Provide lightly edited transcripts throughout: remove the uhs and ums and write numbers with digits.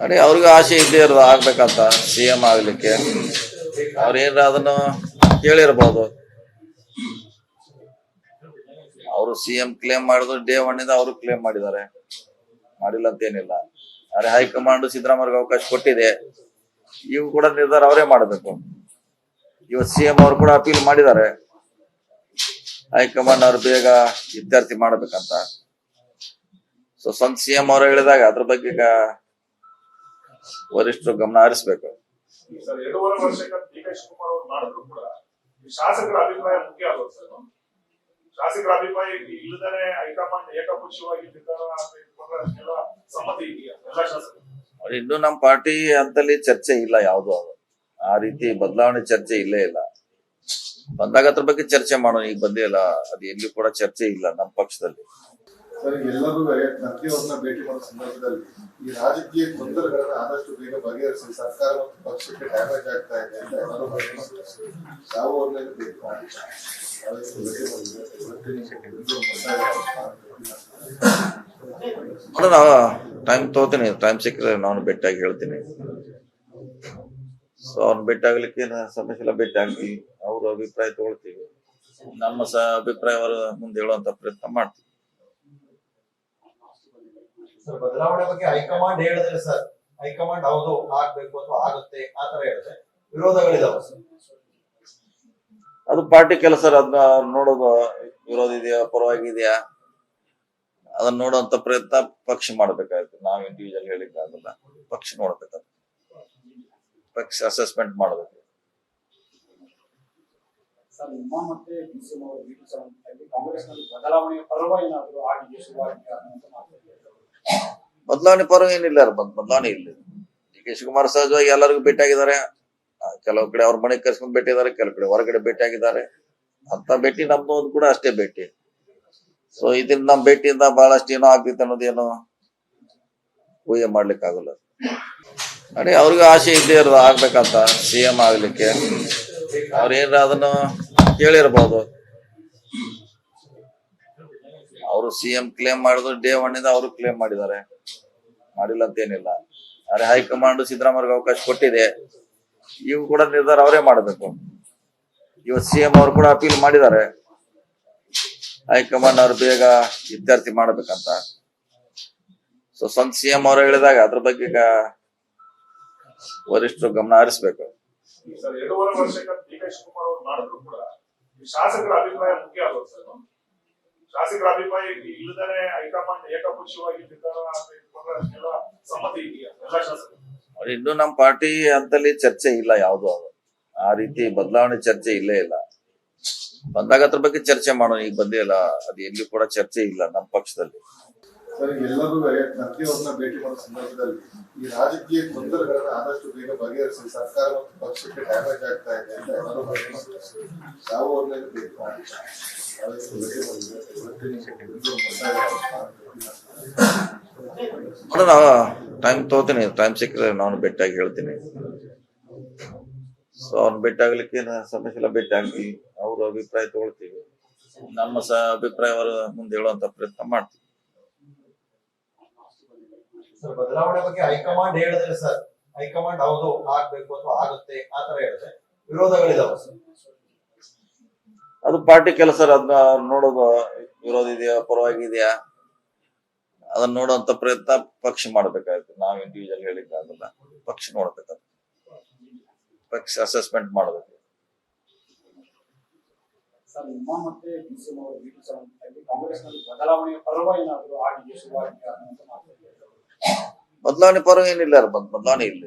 ಅದೇ ಅವ್ರಿಗೂ ಆಸೆ ಇದ್ದೇ ಇರೋದು ಆಗ್ಬೇಕಂತ CM ಆಗ್ಲಿಕ್ಕೆ. ಅವ್ರೇನ್ರ ಅದನ್ನು ಕೇಳಿರ್ಬೋದು. ಅವರು CM ಕ್ಲೇಮ್ ಮಾಡಿದ್ರು ಡೇ 1 ಇಂದ ಅವರು ಕ್ಲೇಮ್ ಮಾಡಿದ್ದಾರೆ, ಮಾಡಿಲ್ಲ ಅಂತ ಏನಿಲ್ಲ. ಆದ್ರೆ ಹೈಕಮಾಂಡ್ ಸಿದ್ದರಾಮಯ್ಯಗೆ ಅವಕಾಶ ಕೊಟ್ಟಿದೆ. ಇವು ಕೂಡ ನಿರ್ಧಾರ ಅವರೇ ಮಾಡಬೇಕು. ಇವತ್ತು CM ಅವರು ಕೂಡ ಅಪೀಲ್ ಮಾಡಿದ್ದಾರೆ, ಹೈಕಮಾಂಡ್ ಅವ್ರು ಬೇಗ ಇತ್ಯರ್ಥಿ ಮಾಡಬೇಕಂತ. ಸೊ ಸ್ವಂತ CM ಅವರು ಹೇಳಿದಾಗ ಅದ್ರ ಬಗ್ಗೆ ಈಗ ವರಿಷ್ಠರು ಗಮನ ಹರಿಸ್ಬೇಕು. ಸರ್ 2.5 ವರ್ಷಕ್ಕೆ DK ಶಿವಕುಮಾರ್ ಅವರು ಮಾಡಿದ್ರು ಕೂಡ ಶಾಸಕರ ಅಭಿಪ್ರಾಯ ಮುಖ್ಯ ಆಗುತ್ತೆ ಸರ್. ಶಾಸಕರ ಅಭಿಪ್ರಾಯ ಇಲ್ಲದೇ ಹೈಕಮಾಂಡ್ ಏಕಪಕ್ಷೀಯವಾಗಿ ನಿರ್ಧಾರ ಎಲ್ಲ ಸಮ್ಮತಿ ಇದೆಯಾ ಎಲ್ಲ ಶಾಸಕರು? ಇನ್ನು ನಮ್ಮ ಪಾರ್ಟಿ ಅಂತಲ್ಲಿ ಚರ್ಚೆ ಇಲ್ಲ, ಯಾವುದು ಆ ರೀತಿ ಬದಲಾವಣೆ ಚರ್ಚೆ ಇಲ್ಲೇ ಇಲ್ಲ. ಬಂದಾಗ ಅದ್ರ ಬಗ್ಗೆ ಚರ್ಚೆ ಮಾಡೋಣ, ಈಗ ಬಂದೇ ಇಲ್ಲ, ಅದು ಎಲ್ಲಿ ಕೂಡ ಚರ್ಚೆ ಇಲ್ಲ ನಮ್ಮ ಪಕ್ಷದಲ್ಲಿ. ಸರ್, ಎಲ್ಲರೂ ಖರ್ಗೆಯವ್ರನ್ನ ಭೇಟಿ ಮಾಡೋ ಸಂದರ್ಭದಲ್ಲಿ ಈ ರಾಜಕೀಯ ಗೊಂದಲಗಳನ್ನ ಆದಷ್ಟು ಬೇಗ ಬಗೆಹರಿಸಿ ಸರ್ಕಾರ ಮತ್ತು ಪಕ್ಷಕ್ಕೆ ಡ್ಯಾಮೇಜ್ ಆಗ್ತಾ ಇದೆ ಅಂತ ಎಲ್ಲರೂ ತಾವು ಅವ್ರನ್ನೇ ಬೇಕು ಮಾಡಿ ನಾವು ಟೈಮ್ ತಗೋತೀನಿ, ಟೈಮ್ ಸಿಕ್ಕಿದ್ರೆ ನಾನು ಭೇಟಿಯಾಗಿ ಹೇಳ್ತೀನಿ. ಸೊ ಅವ್ನ ಭೇಟಿ ಆಗ್ಲಿಕ್ಕೆ ಸಮಸ್ಯೆ ಇಲ್ಲ, ಭೇಟಿ ಆಗಿ ಅವ್ರ ಅಭಿಪ್ರಾಯ ತಗೊಳ್ತೀವಿ. ನಮ್ಮ ಅಭಿಪ್ರಾಯ ಅವರ ಮುಂದೆ ಹೇಳುವಂತ ಪ್ರಯತ್ನ ಮಾಡ್ತೀವಿ. ಸರ್, ಬದಲಾವಣೆ ಬಗ್ಗೆ ಹೈಕಮಾಂಡ್ ಹೇಳಿದ್ರೆ ಸರ್, ಹೈಕಮಾಂಡ್ ಹೌದು ಆಗ್ಬೇಕು ಅಥವಾ ಆಗುತ್ತೆ ಆತರ ಹೇಳಿದ್ರೆ ವಿರೋಧಗಳಿದಾವೆ ಸರ್. ಅದು ಪಾರ್ಟಿ ಕೆಲಸ, ಅದನ್ನ ನೋಡೋದು ವಿರೋಧ ಇದೆಯಾ ಪರವಾಗಿದೆಯಾ ಅದನ್ನ ನೋಡುವಂತ ಪ್ರಯತ್ನ ಪಕ್ಷ ಮಾಡ್ಬೇಕಾಗುತ್ತೆ. ನಾವ್ ಇಂಡಿವಿಜುವಲ್ ಹೇಳಿಕ್ಕಾಗಲ್ಲ, ಪಕ್ಷ ನೋಡ್ಬೇಕಾಗುತ್ತೆ, ಪಕ್ಷ ಅಸೆಸ್ಮೆಂಟ್ ಮಾಡಬೇಕು. ಸರ್, ನಿಮ್ಮ ಮತ್ತೆ DCM ಅವರು ಕಾಂಗ್ರೆಸ್ನಲ್ಲಿ ಬದಲಾವಣೆಯ ಪರ್ವ ಏನಾದ್ರು ಆಗಿದೆ ಶುರುವಾಗಿದೆ? ಬದಲಾವಣೆ ಪರ್ವ ಏನಿಲ್ಲ, ಬದಲಾವಣೆ ಇಲ್ಲ. DK ಶಿವಕುಮಾರ್ ಸಹಜವಾಗಿ ಎಲ್ಲರಿಗೂ ಭೇಟಿಯಾಗಿದ್ದಾರೆ. ಕೆಲವು ಕಡೆ ಅವ್ರ ಮನೆಗೆ ಕರ್ಸ್ಕೊಂಡ್ ಭೇಟಿಯಾಗಿದ್ದಾರೆ, ಕೆಲವು ಕಡೆ ಹೊರಗಡೆ ಭೇಟಿಯಾಗಿದ್ದಾರೆ. ಅಂತ ಭೇಟಿ ನಮ್ದು ಒಂದು ಕೂಡ ಅಷ್ಟೇ ಭೇಟಿ. ಸೊ ಇದರಿಂದ ನಮ್ ಭೇಟಿಯಿಂದ ಬಹಳಷ್ಟು ಏನೋ ಆಗ್ತಿತ್ತು ಅನ್ನೋದೇನೋ ಊಹೆ ಮಾಡ್ಲಿಕ್ಕೆ ಆಗಲ್ಲ. ಅದೇ ಅವ್ರಿಗೂ ಆಸೆ ಇದ್ದೇ ಇರೋದು ಆಗ್ಬೇಕಂತ CM ಆಗ್ಲಿಕ್ಕೆ. ಅವ್ರೇನ್ರ ಅದನ್ನು ಕೇಳಿರ್ಬೋದು. ಅವರು CM ಕ್ಲೇಮ್ ಮಾಡಿದ್ರು ಡೇ 1 ಇಂದ ಅವರು ಕ್ಲೇಮ್ ಮಾಡಿದ್ದಾರೆ, ಮಾಡಿಲ್ಲ ಅಂತ ಏನಿಲ್ಲ. ಆದ್ರೆ ಹೈಕಮಾಂಡ್ ಸಿದ್ದರಾಮಯ್ಯಗೆ ಅವಕಾಶ ಕೊಟ್ಟಿದೆ. ಇವು ಕೂಡ ನಿರ್ಧಾರ ಅವರೇ ಮಾಡಬೇಕು. ಇವತ್ತು CM ಅವರು ಕೂಡ ಅಪೀಲ್ ಮಾಡಿದ್ದಾರೆ, ಹೈಕಮಾಂಡ್ ಅವ್ರು ಬೇಗ ಇತ್ಯರ್ಥಿ ಮಾಡಬೇಕಂತ. ಸೊ ಸ್ವಂತ CM ಅವರು ಹೇಳಿದಾಗ ಅದ್ರ ಬಗ್ಗೆ ಈಗ ವರಿಷ್ಠರು ಗಮನ ಹರಿಸ್ಬೇಕು. ಸರ್, 2.5 ವರ್ಷಕ್ಕೆ DK ಶಿವಕುಮಾರ್ ಅವರು ಮಾಡಿದ್ರು ಕೂಡ ಶಾಸಕರ ಅಭಿಪ್ರಾಯ ಮುಖ್ಯ ಆಗುತ್ತೆ ಸರ್. ಶಾಸಕರ ಅಭಿಪ್ರಾಯ ಇಲ್ಲದೇ ಹೈಕಮಾಂಡ್ ಏಕಪಕ್ಷೀಯವಾಗಿ ನಿರ್ಧಾರ ಎಲ್ಲ ಸಮ್ಮತಿ ಇದೆಯಾ ಎಲ್ಲ ಶಾಸಕರು? ಇನ್ನು ನಮ್ಮ ಪಾರ್ಟಿ ಅಂತಲ್ಲಿ ಚರ್ಚೆ ಇಲ್ಲ, ಯಾವುದು ಆ ರೀತಿ ಬದಲಾವಣೆ ಚರ್ಚೆ ಇಲ್ಲೇ ಇಲ್ಲ. ಬಂದಾಗ ಅದ್ರ ಬಗ್ಗೆ ಚರ್ಚೆ ಮಾಡೋಣ, ಈಗ ಬಂದೇ ಇಲ್ಲ, ಅದು ಎಲ್ಲಿ ಕೂಡ ಚರ್ಚೆ ಇಲ್ಲ ನಮ್ಮ ಪಕ್ಷದಲ್ಲಿ. ಸರ್, ಎಲ್ಲರೂ ಖರ್ಗೆಯವ್ರನ್ನ ಭೇಟಿ ಮಾಡೋ ಸಂದರ್ಭದಲ್ಲಿ ಈ ರಾಜಕೀಯ ಗೊಂದಲಗಳನ್ನ ಆದಷ್ಟು ಬೇಗ ಬಗೆಹರಿಸಿ ಸರ್ಕಾರ ಮತ್ತು ಪಕ್ಷಕ್ಕೆ ಡ್ಯಾಮೇಜ್ ಆಗ್ತಾ ಇದೆ ಅಂತ ಎಲ್ಲರೂ ತಾವು ಅವ್ರನ್ನೇ ಬೇಕು ಮಾಡಿ ನಾವು ಟೈಮ್ ತಗೋತೀನಿ, ಟೈಮ್ ಸಿಕ್ಕಿದ್ರೆ ನಾನು ಭೇಟಿಯಾಗಿ ಹೇಳ್ತೀನಿ. ಸೊ ಅವ್ನ ಭೇಟಿ ಆಗ್ಲಿಕ್ಕೆ ಸಮಸ್ಯೆ ಇಲ್ಲ, ಭೇಟಿ ಆಗಿ ಅವ್ರ ಅಭಿಪ್ರಾಯ ತಗೊಳ್ತೀವಿ. ನಮ್ಮ ಅಭಿಪ್ರಾಯ ಅವರ ಮುಂದೆ ಹೇಳುವಂತ ಪ್ರಯತ್ನ ಮಾಡ್ತೀವಿ. ಸರ್, ಬದಲಾವಣೆ ಬಗ್ಗೆ ಹೈಕಮಾಂಡ್ ಹೇಳಿದ್ರೆ ಸರ್, ಹೈಕಮಾಂಡ್ ಹೌದು ಆಗ್ಬೇಕು ಅಥವಾ ಆಗುತ್ತೆ ಆತರ ಹೇಳಿದ್ರೆ ವಿರೋಧಗಳಿದಾವೆ ಸರ್. ಅದು ಪಾರ್ಟಿ ಕೆಲಸ, ಅದನ್ನ ನೋಡೋದು ವಿರೋಧ ಇದೆಯಾ ಪರವಾಗಿದೆಯಾ ಅದನ್ನ ನೋಡುವಂತ ಪ್ರಯತ್ನ ಪಕ್ಷ ಮಾಡ್ಬೇಕಾಗುತ್ತೆ. ನಾವ್ ಇಂಡಿವಿಜುವಲ್ ಹೇಳಿಕ್ಕಾಗಲ್ಲ, ಪಕ್ಷ ನೋಡ್ಬೇಕಾಗುತ್ತೆ, ಪಕ್ಷ ಅಸೆಸ್ಮೆಂಟ್ ಮಾಡಬೇಕು. ಸರ್, ನಿಮ್ಮ ಮತ್ತೆ DCM ಅವರು ಕಾಂಗ್ರೆಸ್ನಲ್ಲಿ ಬದಲಾವಣೆಯ ಪರ್ವ ಏನಾದ್ರು ಆಗಿದೆ ಶುರುವಾಗಿದೆ? ಬದಲಾವಣೆ ಪರ್ವ ಏನಿಲ್ಲ, ಬದಲಾವಣೆ ಇಲ್ಲ.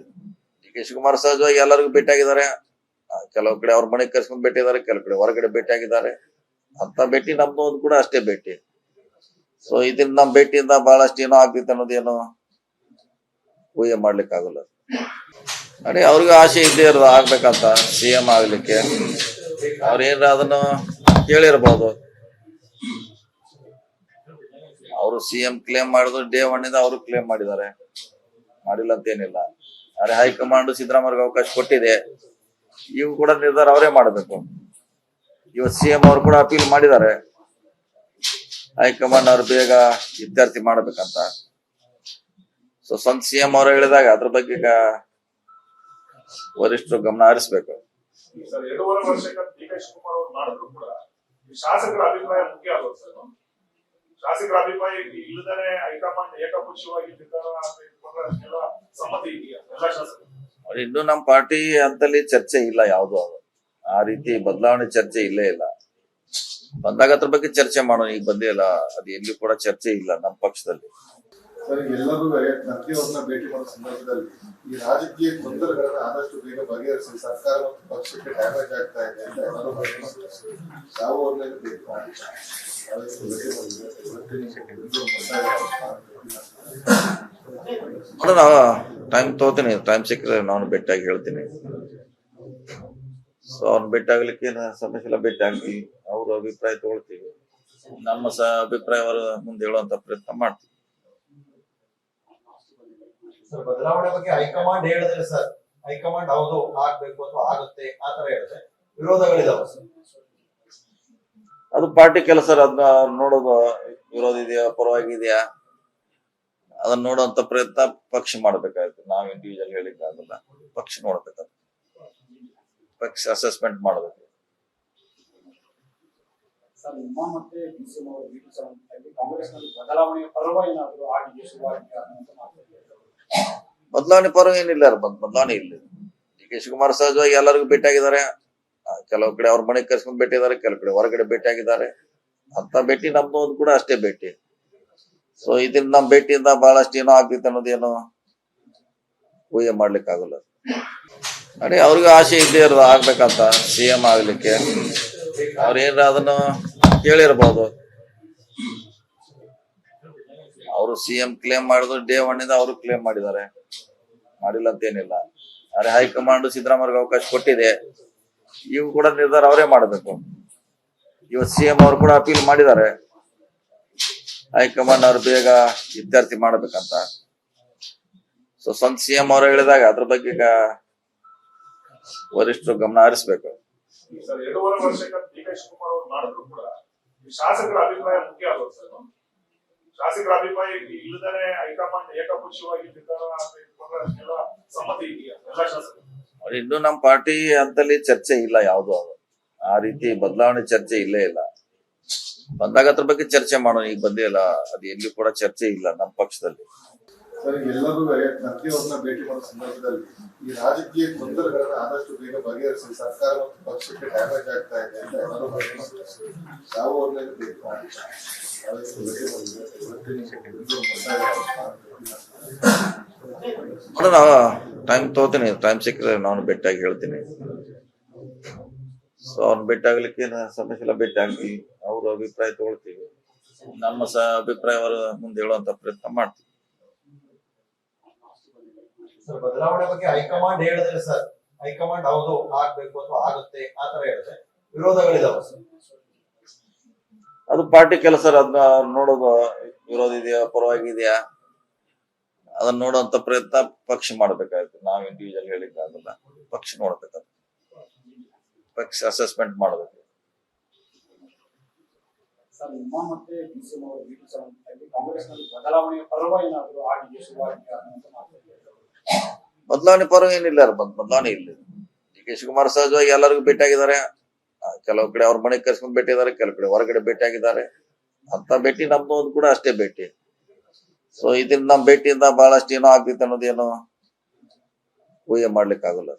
DK ಶಿವಕುಮಾರ್ ಸಹಜವಾಗಿ ಎಲ್ಲರಿಗೂ ಭೇಟಿಯಾಗಿದ್ದಾರೆ. ಕೆಲವು ಕಡೆ ಅವ್ರ ಮನೆಗೆ ಕರ್ಸ್ಕೊಂಡ್ ಭೇಟಿಯಾಗಿದ್ದಾರೆ, ಕೆಲವು ಕಡೆ ಹೊರಗಡೆ ಭೇಟಿಯಾಗಿದ್ದಾರೆ. ಅಂತ ಭೇಟಿ ನಮ್ದು ಒಂದು ಕೂಡ ಅಷ್ಟೇ ಭೇಟಿ. ಸೊ ಇದರಿಂದ ನಮ್ ಭೇಟಿಯಿಂದ ಬಹಳಷ್ಟು ಏನೋ ಆಗ್ತಿತ್ತು ಅನ್ನೋದೇನೋ ಊಹೆ ಮಾಡ್ಲಿಕ್ಕೆ ಆಗಲ್ಲ. ಅದೇ ಅವ್ರಿಗೂ ಆಸೆ ಇದ್ದೇ ಇರೋದು ಆಗ್ಬೇಕಂತ CM ಆಗ್ಲಿಕ್ಕೆ. ಅವ್ರೇನ್ರ ಅದನ್ನು ಕೇಳಿರ್ಬೋದು. ಅವರು CM ಕ್ಲೇಮ್ ಮಾಡಿದ್ರು ಡೇ 1 ಇಂದ ಅವರು ಕ್ಲೇಮ್ ಮಾಡಿದ್ದಾರೆ, ಮಾಡಿಲ್ಲ ಅಂತ ಏನಿಲ್ಲ. ಆದ್ರೆ ಹೈಕಮಾಂಡ್ ಸಿದ್ದರಾಮಯ್ಯಗೆ ಅವಕಾಶ ಕೊಟ್ಟಿದೆ. ಇವು ಕೂಡ ನಿರ್ಧಾರ ಅವರೇ ಮಾಡಬೇಕು. ಇವತ್ತು CM ಅವರು ಕೂಡ ಅಪೀಲ್ ಮಾಡಿದ್ದಾರೆ, ಹೈಕಮಾಂಡ್ ಅವ್ರು ಬೇಗ ಇತ್ಯರ್ಥಿ ಮಾಡಬೇಕಂತ. ಸೊ ಸ್ವಂತ ಸಿಎಂ ಅವರು ಹೇಳಿದಾಗ ಅದ್ರ ಬಗ್ಗೆ ಈಗ ವರಿಷ್ಠರು ಗಮನ ಹರಿಸ್ಬೇಕು. ಸರ್ 2.5 ವರ್ಷಕ್ಕೆ ಡಿ ಕೆ ಶಿವಕುಮಾರ್ ಅವರು ಮಾಡಿದ್ರು ಕೂಡ ಈ ಶಾಸಕರ ಅಭಿಪ್ರಾಯ ಮುಖ್ಯ ಅಲ್ವಾ ಸರ್? ಶಾಸಕರ ಅಭಿಪ್ರಾಯ ಇಲ್ಲದೇ ಹೈಕಮಾಂಡ್ ಏಕಪಕ್ಷೀಯವಾಗಿ ನಿರ್ಧಾರ ತೆಗೆದುಕೊಂಡ್ರೆ ಅದಕ್ಕೆಲ್ಲ ಸಮ್ಮತಿ ಇದೆಯಾ ಎಲ್ಲ ಶಾಸಕರು? ಇನ್ನು ನಮ್ಮ ಪಾರ್ಟಿ ಅಂತಲ್ಲಿ ಚರ್ಚೆ ಇಲ್ಲ, ಯಾವ್ದು ಆ ರೀತಿ ಬದಲಾವಣೆ ಚರ್ಚೆ ಇಲ್ಲೇ ಇಲ್ಲ. ಬಂದಾಗ ಅದ್ರ ಬಗ್ಗೆ ಚರ್ಚೆ ಮಾಡೋಣ. ಈಗ ಬಂದೇ ಇಲ್ಲ, ಅದು ಎಲ್ಲಿ ಕೂಡ ಚರ್ಚೆ ಇಲ್ಲ ನಮ್ಮ ಪಕ್ಷದಲ್ಲಿ. ಸರ್, ಎಲ್ಲರೂ ಖರ್ಗೆ ಅವ್ರನ್ನ ಭೇಟಿ ಮಾಡೋ ಸಂದರ್ಭದಲ್ಲಿ ಈ ರಾಜಕೀಯ ಗೊಂದಲಗಳನ್ನ ಆದಷ್ಟು ಬೇಗ ಬಗೆಹರಿಸಿ ಸರ್ಕಾರ ಮತ್ತು ಪಕ್ಷಕ್ಕೆ ಡ್ಯಾಮೇಜ್ ಆಗ್ತಾ ಇದೆ ಅಂತ ಎಲ್ಲರೂ ತಾವು ಅವ್ರನ್ನ ಭೇಟಿ ಮಾಡಿ ನೋಡೋಣ, ಟೈಮ್ ತಗೋತೀನಿ. ಟೈಮ್ ಸಿಕ್ಕರೆ ನಾನು ಭೇಟಿಯಾಗಿ ಹೇಳ್ತೀನಿ. ಸೊ ಅವ್ನ ಭೇಟಿ ಆಗ್ಲಿಕ್ಕೆ ಏನು ಸಮಸ್ಯೆ ಇಲ್ಲ, ಭೇಟಿ ಆಗ್ಲಿ. ಅವ್ರ ಅಭಿಪ್ರಾಯ ತಗೊಳ್ತೀವಿ, ನಮ್ಮ ಅಭಿಪ್ರಾಯ ಅವರ ಮುಂದೆ ಹೇಳುವಂತ ಪ್ರಯತ್ನ ಮಾಡ್ತೀವಿ. ಸರ್, ಬದಲಾವಣೆ ಬಗ್ಗೆ ಹೈಕಮಾಂಡ್ ಹೇಳಿದ್ರೆ ಸರ್, ಹೈಕಮಾಂಡ್ ಹೌದು ಆಗ್ಬೇಕು ಅಥವಾ ಆಗುತ್ತೆ ಆತರ ಹೇಳಿದ್ರೆ ವಿರೋಧಗಳಿದಾವೆ ಸರ್. ಅದು ಪಾರ್ಟಿ ಕೆಲಸ. ಅದನ್ನ ನೋಡೋದು, ವಿರೋಧ ಇದೆಯಾ ಪರವಾಗಿದೆಯಾ ಅದನ್ನ ನೋಡುವಂತ ಪ್ರಯತ್ನ ಪಕ್ಷ ಮಾಡ್ಬೇಕಾಗುತ್ತೆ. ನಾವ್ ಇಂಡಿವಿಜುವಲ್ ಹೇಳಿಕ್ ಆಗಲ್ಲ, ಪಕ್ಷ ನೋಡ್ಬೇಕಾಗುತ್ತೆ. ಪಕ್ಷ ಅಸೆಸ್ಮೆಂಟ್ ಮಾಡಬೇಕು. ಸರ್, ನಿಮ್ಮ ಮತ್ತೆ ಡಿಸಿಎಂ ಅವರ ಭೇಟಿ ಸಂಬಂಧವಾಗಿ ಕಾಂಗ್ರೆಸ್ನಲ್ಲಿ ಬದಲಾವಣೆಯ ಪರ್ವ ಏನಾದರೂ ಆಗಿದೆ ಶುರುವಾಗಿದೆ ಅನ್ನುವಂತ ಮಾತು. ಬದಲಾವಣೆ ಪರ್ವ ಏನಿಲ್ಲ, ಬದಲಾವಣೆ ಇಲ್ಲ. ಡಿ ಕೆ ಶಿವಕುಮಾರ್ ಸಹಜವಾಗಿ ಎಲ್ಲರಿಗೂ ಭೇಟಿಯಾಗಿದ್ದಾರೆ. ಕೆಲವು ಕಡೆ ಅವ್ರ ಮನೆಗೆ ಕರ್ಸ್ಕೊಂಡ್ ಭೇಟಿದ್ದಾರೆ, ಕೆಲವು ಕಡೆ ಹೊರಗಡೆ ಭೇಟಿಯಾಗಿದ್ದಾರೆ. ಅಂತ ಭೇಟಿ ನಮ್ದು ಒಂದು ಕೂಡ ಅಷ್ಟೇ ಭೇಟಿ. ಸೊ ಇದರಿಂದ ನಮ್ ಭೇಟಿಯಿಂದ ಬಹಳಷ್ಟು ಏನೋ ಆಗ್ತಿತ್ತು ಅನ್ನೋದೇನೋ ಊಹೆ ಮಾಡ್ಲಿಕ್ಕೆ ಆಗಲ್ಲ. ಅದೇ ಅವ್ರಿಗೂ ಆಸೆ ಇದ್ದೇ ಇರೋದು ಆಗ್ಬೇಕಂತ, ಸಿಎಂ ಆಗ್ಲಿಕ್ಕೆ. ಅವ್ರೇನ್ರ ಅದನ್ನು ಕೇಳಿರ್ಬೋದು. ಅವರು ಸಿಎಂ ಕ್ಲೇಮ್ ಮಾಡಿದ್ರು, ಡೇ 1 ಇಂದ ಅವರು ಕ್ಲೇಮ್ ಮಾಡಿದ್ದಾರೆ, ಮಾಡಿಲ್ಲ ಅಂತ ಏನಿಲ್ಲ. ಆದ್ರೆ ಹೈಕಮಾಂಡ್ ಸಿದ್ದರಾಮಯ್ಯಗೆ ಅವಕಾಶ ಕೊಟ್ಟಿದೆ. ಇವು ಕೂಡ ನಿರ್ಧಾರ ಅವರೇ ಮಾಡಬೇಕು. ಇವತ್ತು ಸಿಎಂ ಅವರು ಕೂಡ ಅಪೀಲ್ ಮಾಡಿದ್ದಾರೆ, ಹೈಕಮಾಂಡ್ ಅವ್ರು ಬೇಗ ಇತ್ಯರ್ಥಿ ಮಾಡ್ಬೇಕಂತ. ಸೊ ಸ್ವಂತ ಸಿಎಂ ಅವರು ಹೇಳಿದಾಗ ಅದ್ರ ಬಗ್ಗೆ ಈಗ ವರಿಷ್ಠರು ಗಮನ ಹರಿಸ್ಬೇಕು. ಸರ್, 2.5 ವರ್ಷಕ್ಕೆ ಡಿ ಕೆ ಶಿವಕುಮಾರ್ ಅವರು ಮಾಡಿದ್ರು ಕೂಡ ಈ ಶಾಸಕರ ಅಭಿಪ್ರಾಯ ಮುಖ್ಯ ಅಲ್ವಾ ಸರ್? ಶಾಸಕರ ಅಭಿಪ್ರಾಯ ಇಲ್ಲದೇ ಹೈಕಮಾಂಡ್ ಏಕಪಕ್ಷೀಯವಾಗಿ ನಿರ್ಧಾರ ತೆಗೆದುಕೊಂಡ್ರೆ ಅದಕ್ಕೆಲ್ಲ ಸಮ್ಮತಿ ಇದೆಯಾ ಎಲ್ಲ ಶಾಸಕರು? ಇನ್ನು ನಮ್ಮ ಪಾರ್ಟಿ ಅಂತಲ್ಲಿ ಚರ್ಚೆ ಇಲ್ಲ, ಯಾವ್ದು ಆ ರೀತಿ ಬದಲಾವಣೆ ಚರ್ಚೆ ಇಲ್ಲೇ ಇಲ್ಲ. ಬಂದಾಗ ಅದ್ರ ಬಗ್ಗೆ ಚರ್ಚೆ ಮಾಡೋಣ. ಈಗ ಬಂದೇ ಇಲ್ಲ, ಅದು ಎಲ್ಲಿ ಕೂಡ ಚರ್ಚೆ ಇಲ್ಲ ನಮ್ಮ ಪಕ್ಷದಲ್ಲಿ. ಸರ್, ಎಲ್ಲರೂ ಖರ್ಗೆ ಅವ್ರನ್ನ ಭೇಟಿ ಮಾಡೋ ಸಂದರ್ಭದಲ್ಲಿ ಈ ರಾಜಕೀಯ ಗೊಂದಲಗಳನ್ನ ಆದಷ್ಟು ಬೇಗ ಬಗೆಹರಿಸಿ ಸರ್ಕಾರ ಮತ್ತು ಪಕ್ಷಕ್ಕೆ ಡ್ಯಾಮೇಜ್ ಆಗ್ತಾ ಇದೆ ಅಂತ ಎಲ್ಲರೂ ತಾವು ಅವ್ರನ್ನ ಭೇಟಿ ಮಾಡಿ ನೋಡೋಣ, ಟೈಮ್ ತಗೋತೀನಿ. ಟೈಮ್ ಸಿಕ್ಕರೆ ನಾನು ಭೇಟಿಯಾಗಿ ಹೇಳ್ತೀನಿ. ಸೊ ಅವ್ನ ಭೇಟಿ ಆಗ್ಲಿಕ್ಕೆ ಏನು ಸಮಸ್ಯೆ ಇಲ್ಲ, ಭೇಟಿ ಆಗ್ಲಿ. ಅವ್ರ ಅಭಿಪ್ರಾಯ ತಗೊಳ್ತೀವಿ, ನಮ್ಮ ಅಭಿಪ್ರಾಯ ಅವರ ಮುಂದೆ ಹೇಳುವಂತ ಪ್ರಯತ್ನ ಮಾಡ್ತೀವಿ. ಸರ್, ಬದಲಾವಣೆ ಬಗ್ಗೆ ಹೈಕಮಾಂಡ್ ಹೇಳಿದ್ರೆ ಸರ್, ಹೈಕಮಾಂಡ್ ಹೌದು ಆಗ್ಬೇಕು ಅಥವಾ ಆಗುತ್ತೆ ಆತರ ಹೇಳಿದ್ರೆ ವಿರೋಧಗಳಿದಾವೆ ಸರ್. ಅದು ಪಾರ್ಟಿ ಕೆಲಸ. ಅದನ್ನ ನೋಡೋದು, ವಿರೋಧ ಇದೆಯಾ ಪರವಾಗಿದೆಯಾ ಅದನ್ನ ನೋಡುವಂತ ಪ್ರಯತ್ನ ಪಕ್ಷ ಮಾಡ್ಬೇಕಾಗುತ್ತೆ. ನಾವ್ ಇಂಡಿವಿಜುವಲ್ ಹೇಳಿಕ್ ಆಗಲ್ಲ, ಪಕ್ಷ ನೋಡ್ಬೇಕಾಗುತ್ತೆ. ಪಕ್ಷ ಅಸೆಸ್ಮೆಂಟ್ ಮಾಡಬೇಕು. ಸರ್, ನಿಮ್ಮ ಮತ್ತೆ ಡಿಸಿಎಂ ಅವರ ಭೇಟಿ ಸಂಬಂಧವಾಗಿ ಕಾಂಗ್ರೆಸ್ನಲ್ಲಿ ಬದಲಾವಣೆಯ ಪರ್ವ ಏನಾದರೂ ಆಗಿದೆ ಶುರುವಾಗಿದೆ ಅನ್ನುವಂತ ಮಾತು. ಬದಲಾವಣೆ ಪರ್ವ ಏನಿಲ್ಲ, ಬದಲಾವಣೆ ಇಲ್ಲ. ಡಿ ಕೆ ಶಿವಕುಮಾರ್ ಸಹಜವಾಗಿ ಎಲ್ಲರಿಗೂ ಭೇಟಿಯಾಗಿದ್ದಾರೆ. ಕೆಲವು ಕಡೆ ಅವ್ರ ಮನೆಗೆ ಕರ್ಸ್ಕೊಂಡ್ ಭೇಟಿದ್ದಾರೆ, ಕೆಲವು ಕಡೆ ಹೊರಗಡೆ ಭೇಟಿಯಾಗಿದ್ದಾರೆ. ಅಂತ ಭೇಟಿ ನಮ್ದು ಒಂದು ಕೂಡ ಅಷ್ಟೇ ಭೇಟಿ. ಸೊ ಇದರಿಂದ ನಮ್ ಭೇಟಿಯಿಂದ ಬಹಳಷ್ಟು ಏನೋ ಆಗ್ತಿತ್ತು ಅನ್ನೋದೇನೋ ಊಹೆ ಮಾಡ್ಲಿಕ್ಕೆ ಆಗಲ್ಲ.